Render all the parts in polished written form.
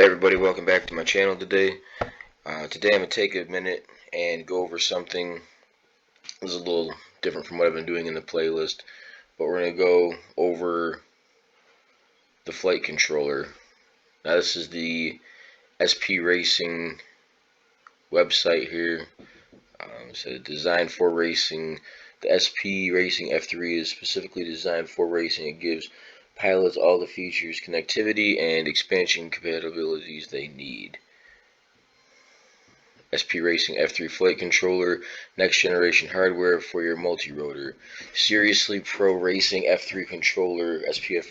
Hey everybody, welcome back to my channel today. Today I'm going to take a minute and go over something. This is a little different from what I've been doing in the playlist, but we're going to go over the flight controller. Now this is the SP Racing website here. So designed for racing. The SP Racing F3 is specifically designed for racing. It gives pilots all the features, connectivity, and expansion compatibilities they need. SP Racing F3 flight controller, next generation hardware for your multi-rotor. Seriously Pro Racing F3 controller. SP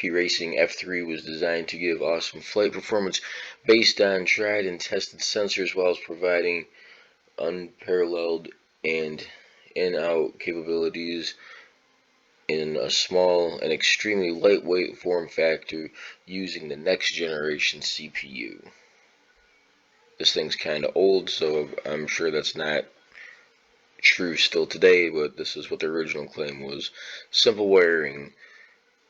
Racing F3 was designed to give awesome flight performance based on tried and tested sensors, while providing unparalleled and in-out capabilities in a small and extremely lightweight form factor using the next generation CPU. This thing's kind of old, so I'm sure that's not true still today, but this is what the original claim was. Simple wiring.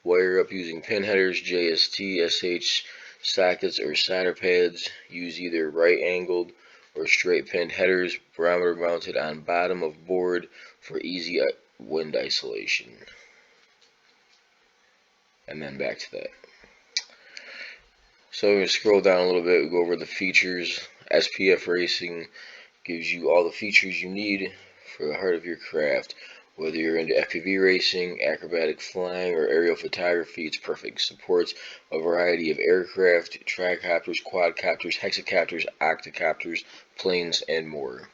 Wire up using pin headers, JST, SH sockets, or solder pads. Use either right-angled or straight pinned headers, barometer mounted on bottom of board for easy wind isolation. And then back to that. So we're going to scroll down a little bit, we go over the features. SPF Racing gives you all the features you need for the heart of your craft. Whether you're into FPV racing, acrobatic flying, or aerial photography, it's perfect. Supports a variety of aircraft, tricopters, quadcopters, hexacopters, octocopters, planes, and more.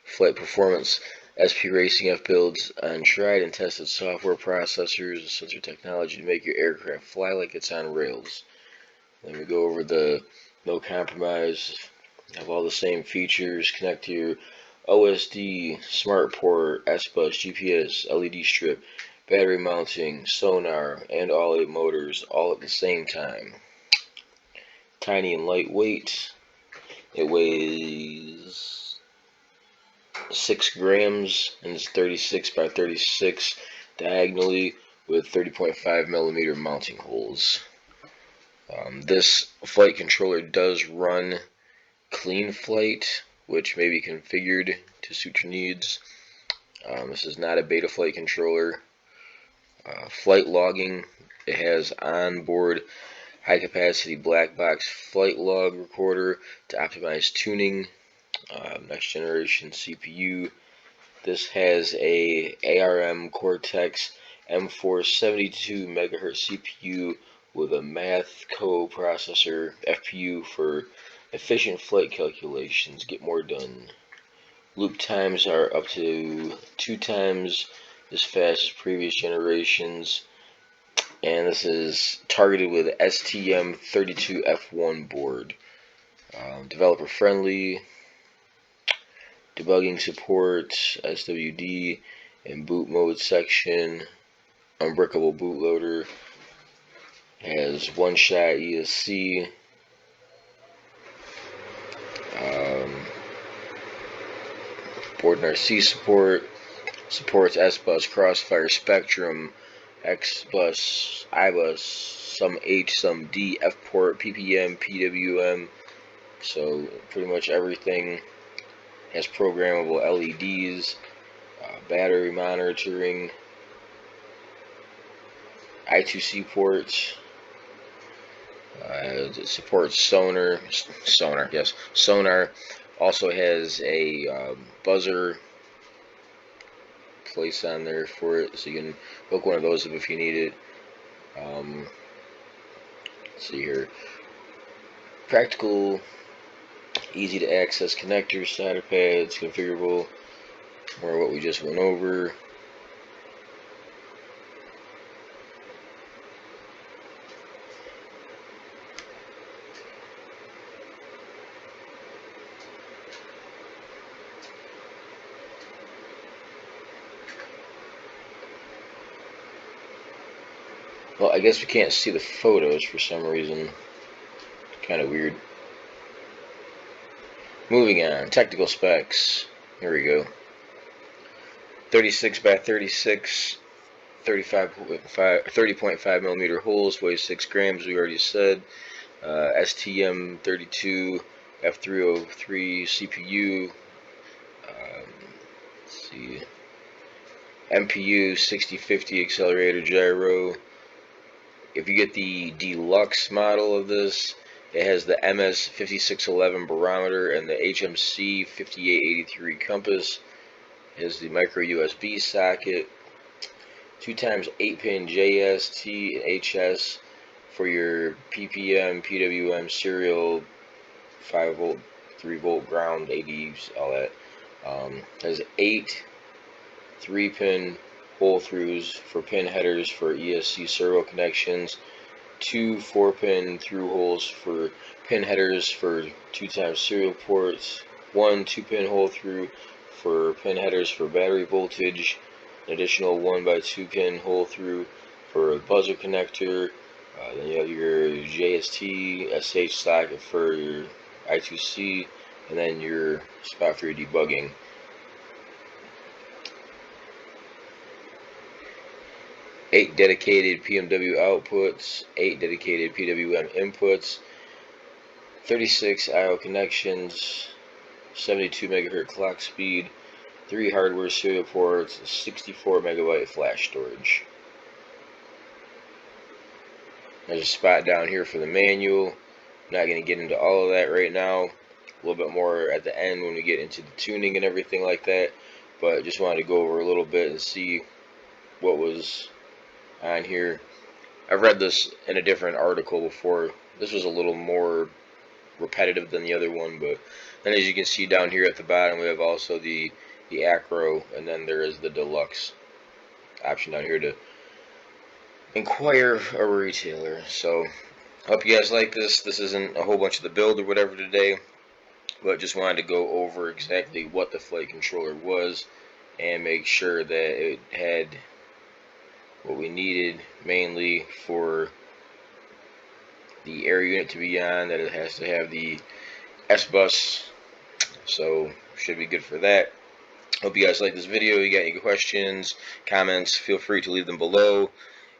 Flight performance. SP Racing F builds on tried and tested software processors and sensor technology to make your aircraft fly like it's on rails. Then we go over the no compromise. Have all the same features. Connect to your OSD, smart port, S-Bus, GPS, LED strip, battery mounting, sonar, and all 8 motors all at the same time. Tiny and lightweight. It weighs 6 grams and it's 36 by 36 diagonally with 30.5 millimeter mounting holes. This flight controller does run clean flight, which may be configured to suit your needs. This is not a beta flight controller. Flight logging. It has onboard high capacity black box flight log recorder to optimize tuning. Next generation CPU. This has a ARM Cortex M4 72 MHz CPU with a math co-processor FPU for efficient flight calculations. Get more done. Loop times are up to 2 times as fast as previous generations, and this is targeted with STM32F1 board. Developer friendly. Debugging support, SWD, and boot mode section. Unbreakable bootloader. Has one-shot ESC. Board and RC support. Supports S-Bus, Crossfire, Spectrum, X-Bus, I-Bus, some H, some D, F-port, PPM, PWM. So pretty much everything. Has programmable LEDs, battery monitoring, I2C ports. It supports sonar. Sonar. Also has a buzzer place on there for it, so you can hook one of those up if you need it. Let's see here. Practical, easy to access connectors, solder pads, configurable. More what we just went over. Well, I guess we can't see the photos for some reason. Kind of weird. Moving on, technical specs. Here we go. 36 by 36 30.5 millimeter holes, weighs 6 grams. We already said. STM32 F303 CPU. Let's see. MPU 6050 accelerator gyro. If you get the deluxe model of this, it has the MS5611 barometer and the HMC 5883 compass. It has the micro USB socket, 2x 8-pin JST and HS for your PPM, PWM serial, 5-volt, 3-volt ground, ADs, all that. Has 8 3-pin hole throughs for pin headers for ESC serial connections, 2 4-pin through holes for pin headers for 2x serial ports, 1 2-pin hole through for pin headers for battery voltage, an additional 1x2 pin hole through for a buzzer connector. Then you have your JST SH socket for your I2C, and then your spot for your debugging. 8 dedicated PMW outputs, 8 dedicated PWM inputs, 36 I/O connections, 72 MHz clock speed, 3 hardware serial ports, 64 MB flash storage. There's a spot down here for the manual. I'm not going to get into all of that right now. A little bit more at the end when we get into the tuning and everything like that. But just wanted to go over a little bit and see what was on here. I've read this in a different article before. This was a little more repetitive than the other one, but then as you can see down here at the bottom, we have also the acro, and then there is the deluxe option down here to inquire a retailer. So hope you guys like this. This isn't a whole bunch of the build or whatever today, but just wanted to go over exactly what the flight controller was and make sure that it had what we needed, mainly for the air unit to be on, that it has to have the S-bus, so should be good for that. Hope you guys like this video. You got any questions, comments, feel free to leave them below.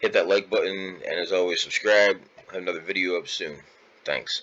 Hit that like button, and as always, subscribe. I'll have another video up soon. Thanks.